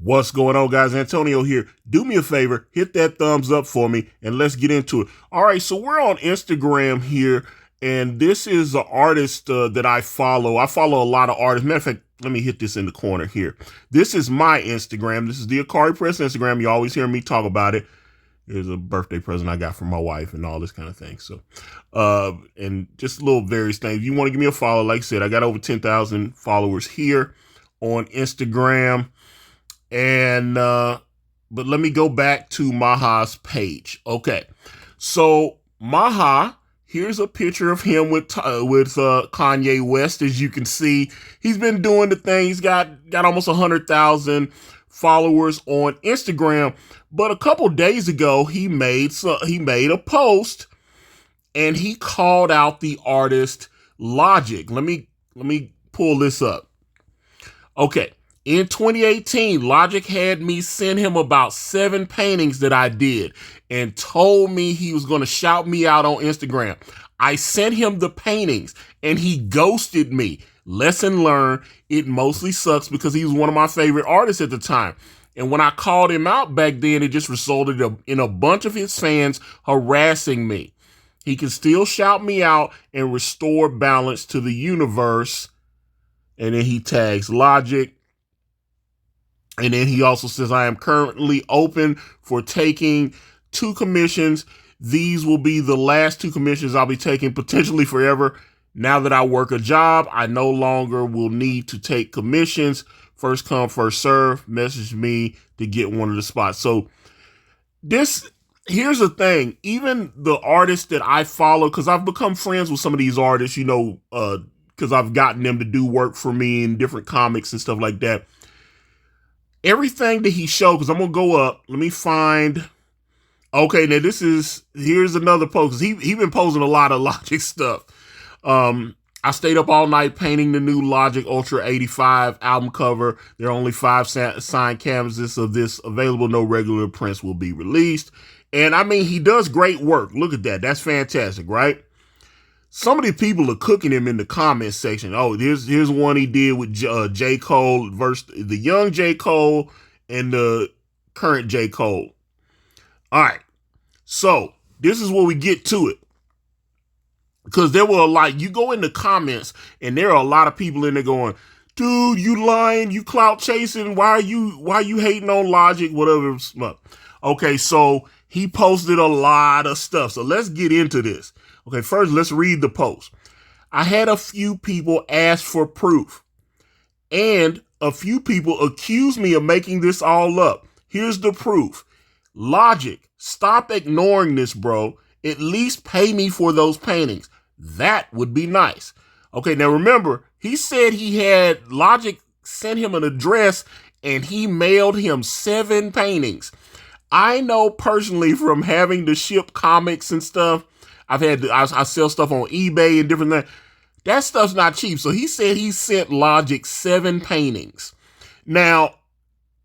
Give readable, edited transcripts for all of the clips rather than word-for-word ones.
What's going on, guys? Antonio here. Do me a favor, hit that thumbs up for me, and let's get into it. All right, so we're on Instagram here, and this is an artist that I follow. I follow a lot of artists. Matter of fact, let me hit this in the corner here. This is my Instagram. This is the Ikari Press Instagram. You always hear me talk about it. Here's a birthday present I got from my wife and all this kind of thing. So, and just little various things. If you want to give me a follow, like I said, I got over 10,000 followers here on Instagram. And but let me go back to Maha's page. Okay, so Maha, here's a picture of him with Kanye West. As you can see, he's been doing the thing. He's got almost 100,000 followers on Instagram. But a couple days ago, he made a post and he called out the artist Logic. Let me pull this up. Okay. In 2018, Logic had me send him about 7 paintings that I did and told me he was going to shout me out on Instagram. I sent him the paintings and he ghosted me. Lesson learned, it mostly sucks because he was one of my favorite artists at the time. And when I called him out back then, it just resulted in a bunch of his fans harassing me. He can still shout me out and restore balance to the universe. And then he tags Logic. And then he also says, I am currently open for taking 2 commissions. These will be the last 2 commissions I'll be taking potentially forever. Now that I work a job, I no longer will need to take commissions. First come, first serve. Message me to get one of the spots. So here's the thing. Even the artists that I follow, because I've become friends with some of these artists, because I've gotten them to do work for me in different comics and stuff like that. Everything that he showed, because I'm going to go up. Let me find. Okay, now here's another post. He been posting a lot of Logic stuff. I stayed up all night painting the new Logic Ultra 85 album cover. There are only 5 signed canvases of this available. No regular prints will be released. And I mean, he does great work. Look at that. That's fantastic, right? Some of the people are cooking him in the comments section. Oh, here's one he did with J. Cole versus the young J. Cole and the current J. Cole. All right. So this is where we get to it. Because there were you go in the comments and there are a lot of people in there going, dude, you lying, you clout chasing. Why you hating on Logic, whatever. Okay, so he posted a lot of stuff. So let's get into this. Okay, first, let's read the post. I had a few people ask for proof, and a few people accused me of making this all up. Here's the proof. Logic, stop ignoring this, bro. At least pay me for those paintings. That would be nice. Okay, now remember, he said he had Logic sent him an address, and he mailed him 7 paintings. I know personally from having to ship comics and stuff, I sell stuff on eBay and different things. That stuff's not cheap. So he said he sent Logic 7 paintings. Now,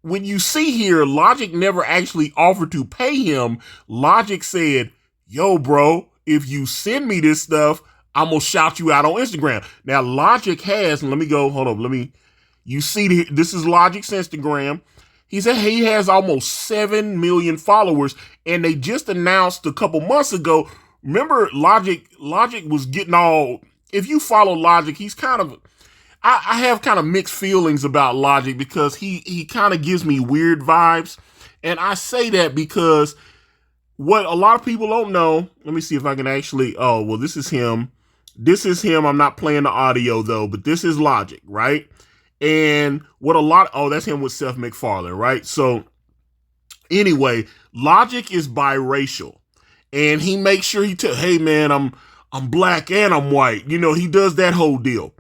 when you see here, Logic never actually offered to pay him. Logic said, yo, bro, if you send me this stuff, I'm going to shout you out on Instagram. Now, Logic has, let me go, hold on, you see, this is Logic's Instagram. He said he has almost 7 million followers, and they just announced a couple months ago. Remember, Logic was getting all, if you follow Logic, he's kind of, I have kind of mixed feelings about Logic because he kind of gives me weird vibes. And I say that because what a lot of people don't know, let me see if I can actually, oh, well, this is him. This is him. I'm not playing the audio though, but this is Logic, right? And that's him with Seth MacFarlane, right? So anyway, Logic is biracial. And he makes sure hey man, I'm black and I'm white. He does that whole deal.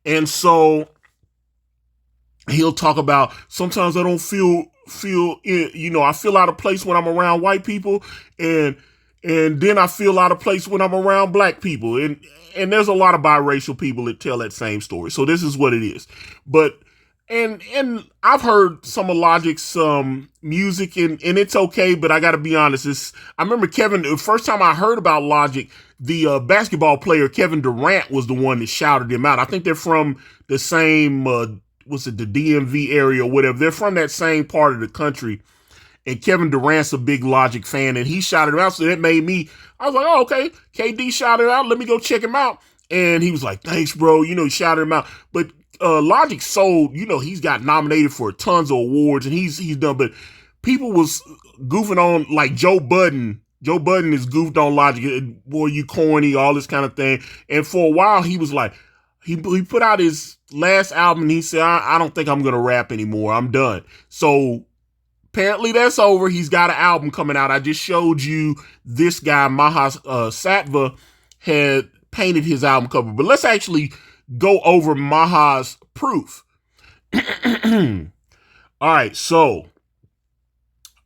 And so he'll talk about sometimes I don't feel I feel out of place when I'm around white people, and then I feel out of place when I'm around black people. And there's a lot of biracial people that tell that same story. So this is what it is. But and I've heard some of Logic's music and it's okay, but I got to be honest. I remember the first time I heard about Logic, the basketball player Kevin Durant was the one that shouted him out. I think they're from the same was it the DMV area or whatever. They're from that same part of the country. And Kevin Durant's a big Logic fan, and he shouted him out. So that made me, I was like, oh, okay. KD shouted out. Let me go check him out. And he was like, thanks, bro. You know, he shouted him out. But Logic sold, you know, he's got nominated for tons of awards, and he's done. But people was goofing on, like Joe Budden. Joe Budden is goofed on Logic. Boy, you corny, all this kind of thing. And for a while, he was like, he put out his last album, and he said, I don't think I'm going to rap anymore. I'm done. So apparently that's over. He's got an album coming out. I just showed you this guy, Maha Sattva, had painted his album cover. But let's actually go over Maha's proof. All right, so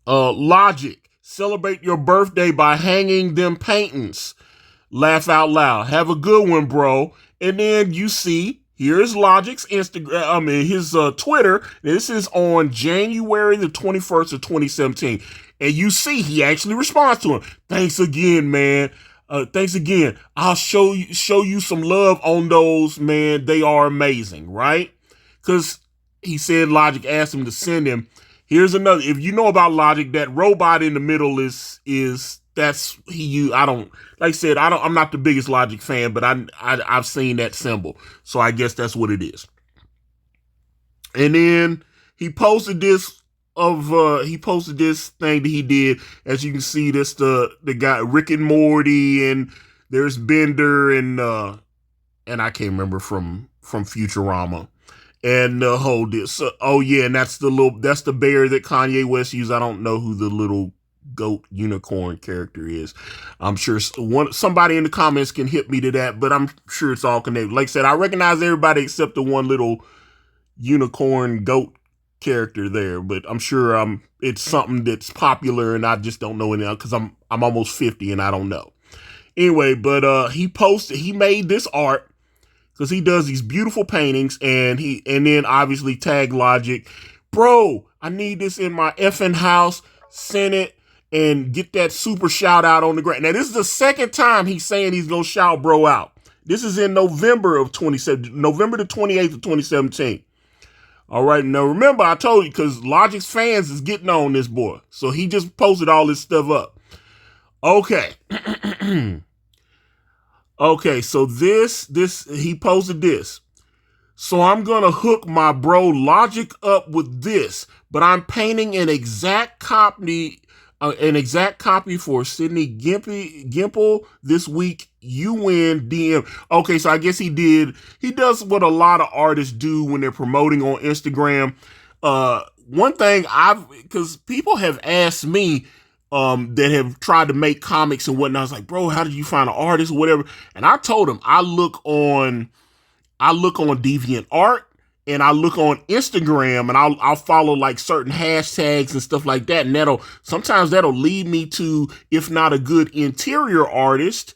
Logic, celebrate your birthday by hanging them paintings. Laugh out loud. Have a good one, bro. And then you see, here's Logic's Instagram, his Twitter. This is on January the 21st of 2017. And you see he actually responds to him. Thanks again, man. Thanks again. I'll show you some love on those, man. They are amazing, right? Because he said Logic asked him to send him. Here's another. If you know about Logic, that robot in the middle that's he. I don't, like I said, I'm not the biggest Logic fan, but I've seen that symbol, so I guess that's what it is. And then he posted this thing that he did. As you can see, this the guy Rick and Morty, and there's Bender and I can't remember from Futurama. And hold this. Oh yeah, and that's the bear that Kanye West used. I don't know who the little goat unicorn character is. I'm sure somebody in the comments can hit me to that, but I'm sure it's all connected. Like I said, I recognize everybody except the one little unicorn goat character there, but I'm sure it's something that's popular and I just don't know it because I'm almost 50 and I don't know. Anyway, but he made this art because he does these beautiful paintings, and then obviously tag Logic. Bro, I need this in my effing house. Send it and get that super shout out on the ground. Now, this is the second time he's saying he's going to shout bro out. This is in November the 28th of 2017. All right. Now, remember, I told you, because Logic's fans is getting on this boy. So he just posted all this stuff up. Okay. Okay, so he posted this. So I'm going to hook my bro Logic up with this, but I'm painting an exact copy for Sydney Gimple this week. You win, DM. Okay, so I guess he does what a lot of artists do when they're promoting on Instagram. One thing because people have asked me, that have tried to make comics and whatnot. I was like, bro, how did you find an artist or whatever? And I told him I look on DeviantArt and I look on Instagram, and I'll follow like certain hashtags and stuff like that. And sometimes that'll lead me to, if not a good interior artist,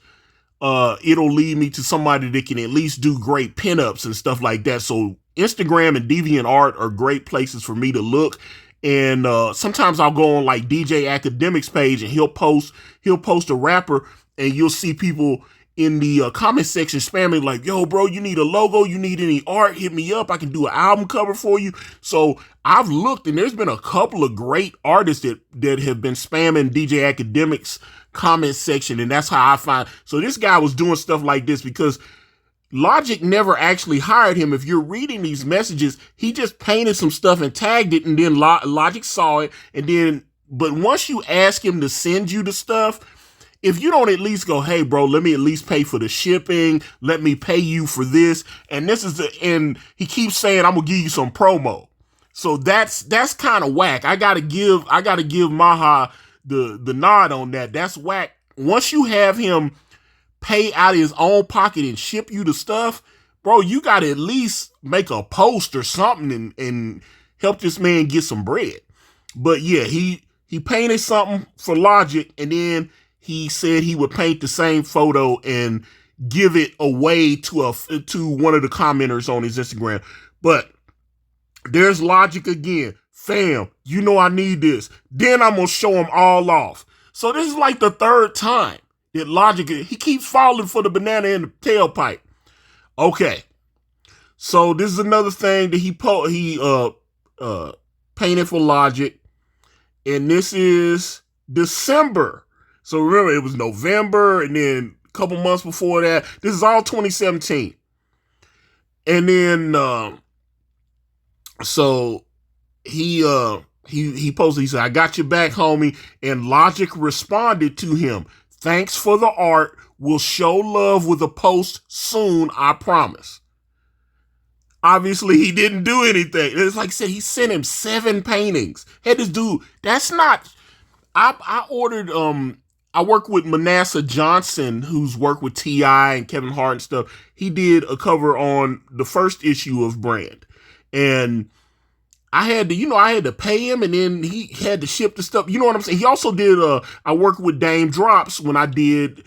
it'll lead me to somebody that can at least do great pinups and stuff like that. So Instagram and DeviantArt are great places for me to look. And sometimes I'll go on like DJ Academic's page, and he'll post a rapper, and you'll see people in the comment section spamming like, yo, bro, you need a logo, you need any art, hit me up, I can do an album cover for you. So I've looked, and there's been a couple of great artists that have been spamming DJ Academic's comment section, and that's how I find. So this guy was doing stuff like this because Logic never actually hired him. If you're reading these messages, he just painted some stuff and tagged it, and then Logic saw it. But once you ask him to send you the stuff, if you don't at least go, hey, bro, let me at least pay for the shipping. Let me pay you for this. And and he keeps saying, I'm going to give you some promo. So that's kind of whack. I gotta give Maha the nod on that. That's whack. Once you have him pay out of his own pocket and ship you the stuff, bro, you got to at least make a post or something and help this man get some bread. But yeah, he painted something for Logic, and then he said he would paint the same photo and give it away to one of the commenters on his Instagram. But there's Logic again. Fam, you know I need this. Then I'm going to show him all off. So this is like the third time that Logic, he keeps falling for the banana in the tailpipe. Okay. So this is another thing that he painted for Logic, and this is December. So remember, it was November, and then a couple months before that. This is all 2017. And then so he posted, he said, "I got your back, homie." And Logic responded to him, "Thanks for the art. We'll show love with a post soon, I promise." Obviously, he didn't do anything. It's like I said, he sent him 7 paintings. Had this dude, that's not, I ordered, I work with Manasseh Johnson, who's worked with T.I. and Kevin Hart and stuff. He did a cover on the first issue of Brand. And I had to pay him, and then he had to ship the stuff. You know what I'm saying? He also did, I worked with Dame Drops when I did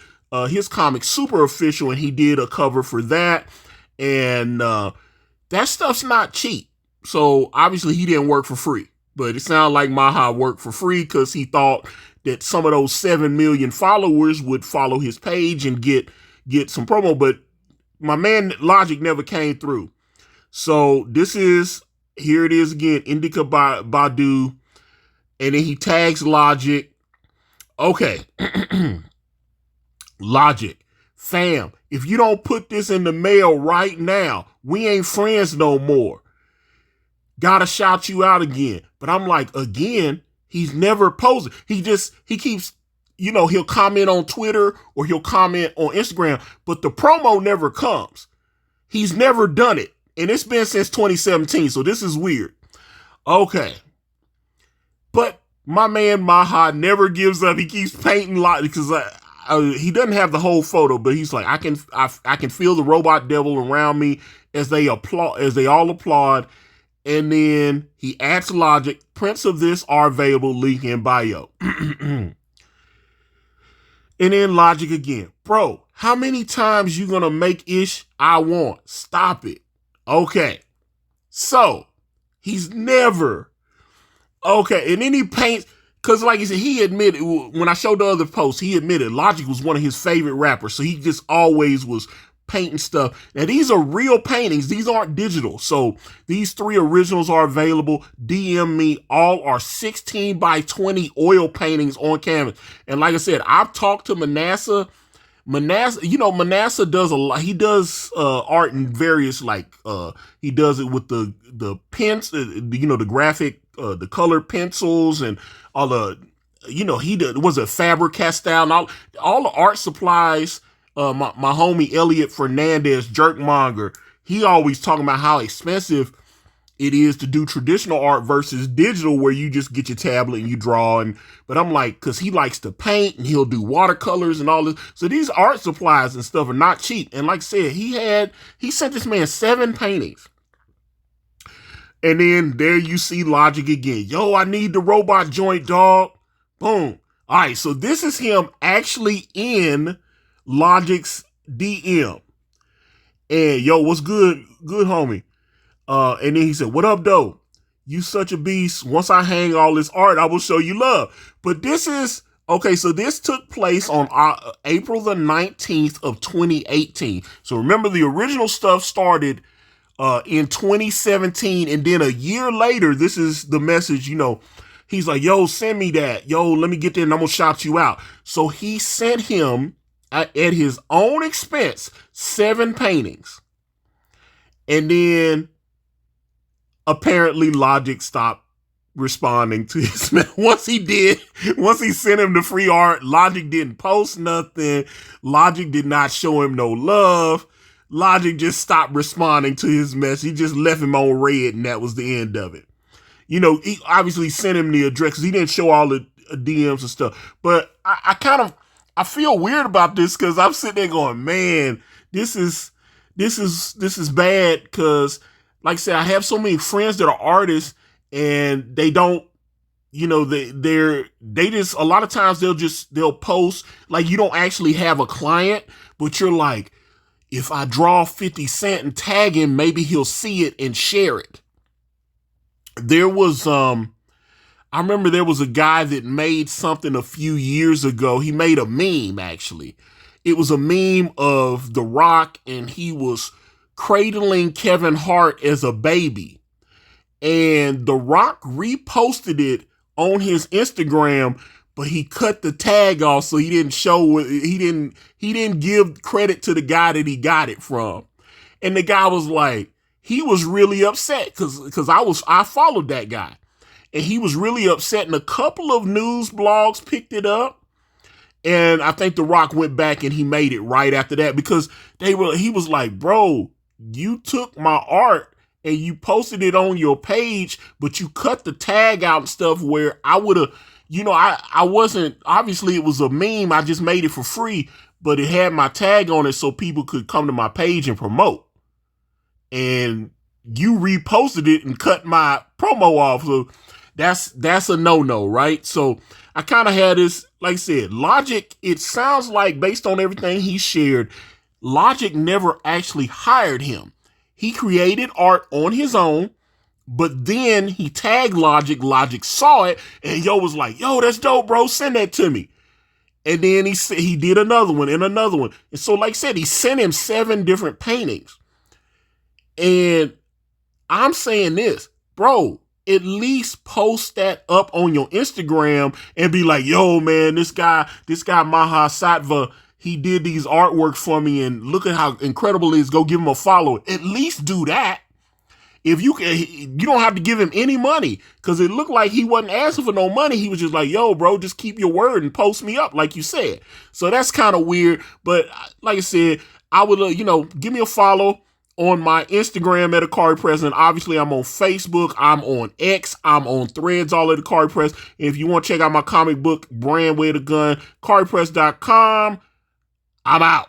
his comic Super Official, and he did a cover for that. And that stuff's not cheap. So obviously he didn't work for free. But it sounded like Maha worked for free because he thought that some of those 7 million followers would follow his page and get some promo. But my man Logic never came through. So here it is again, Indica Badu. And then he tags Logic. Okay. Logic. Fam, if you don't put this in the mail right now, we ain't friends no more. Gotta shout you out again. But I'm like, again, he's never posted. He keeps, he'll comment on Twitter or he'll comment on Instagram, but the promo never comes. He's never done it. And it's been since 2017, so this is weird. Okay. But my man Maha never gives up. He keeps painting because he doesn't have the whole photo, but he's like, I can feel the robot devil around me as they all applaud. And then he adds Logic. Prints of this are available. Link in bio. And then Logic again. Bro, how many times you gonna make ish I want? Stop it. Okay. So he's never. Okay. And then he paints. Because like he said, he admitted, when I showed the other posts, he admitted Logic was one of his favorite rappers. So he just always was painting stuff. Now, these are real paintings. These aren't digital. So these 3 originals are available. DM me. All are 16 by 20 oil paintings on canvas. And like I said, I've talked to Manasseh. Manasseh does a lot. He does art in various, he does it with the pens, the graphic, the colored pencils and all the, he did, was it Faber-Castell and all the art supplies. My homie Elliot Fernandez, Jerkmonger, he always talking about how expensive it is to do traditional art versus digital, where you just get your tablet and you draw. But I'm like, because he likes to paint and he'll do watercolors and all this. So these art supplies and stuff are not cheap. And like I said, he sent this man 7 paintings. And then there you see Logic again. Yo, I need the robot joint, dog. Boom. All right, so this is him actually in Logic's DM. And yo, what's good? Good, homie. And then he said, "What up, though? You such a beast. Once I hang all this art, I will show you love." But this is, okay, so this took place on April the 19th of 2018. So remember, the original stuff started in 2017, and then a year later, this is the message, he's like, "Yo, send me that. Yo, let me get there and I'm gonna shout you out." So he sent him at his own expense 7 paintings. And then apparently Logic stopped responding to his once he sent him the free art, Logic didn't post nothing. Logic did not show him no love. Logic just stopped responding to his message. He just left him on red, and that was the end of it. He obviously sent him the address because he didn't show all the DMs and stuff. But I feel weird about this because I'm sitting there going, man, this is bad, because like I said, I have so many friends that are artists, and they don't, they just, a lot of times they'll post, like, you don't actually have a client, but you're like, if I draw 50 Cent and tag him, maybe he'll see it and share it. There was, I remember there was a guy that made something a few years ago. He made a meme, actually. It was a meme of The Rock, and he was cradling Kevin Hart as a baby. And The Rock reposted it on his Instagram, but he cut the tag off, so he didn't show it. He didn't give credit to the guy that he got it from. And the guy was like, he was really upset because I followed that guy, and he was really upset. And a couple of news blogs picked it up, and I think The Rock went back and he made it right after that, because he was like, bro, you took my art and you posted it on your page, but you cut the tag out and stuff, where I would have, I wasn't, obviously it was a meme. I just made it for free, but it had my tag on it so people could come to my page and promote. And you reposted it and cut my promo off. So that's a no-no, right? So I kind of had this, like I said, Logic, it sounds like, based on everything he shared, Logic never actually hired him. He created art on his own, but then he tagged Logic. Logic saw it, and was like, yo, that's dope, bro. Send that to me. And then he did another one and another one. And so, like I said, he sent him 7 different paintings. And I'm saying this, bro, at least post that up on your Instagram and be like, yo, man, this guy Maha Sattva, he did these artworks for me, and look at how incredible it is. Go give him a follow. At least do that. If you don't have to give him any money, because it looked like he wasn't asking for no money. He was just like, yo, bro, just keep your word and post me up, like you said. So that's kind of weird. But like I said, I would, give me a follow on my Instagram at Ikari Press. And obviously I'm on Facebook, I'm on X, I'm on Threads, all at Ikari Press. And if you want to check out my comic book brand, Way to Gun, IkariPress.com. I'm out.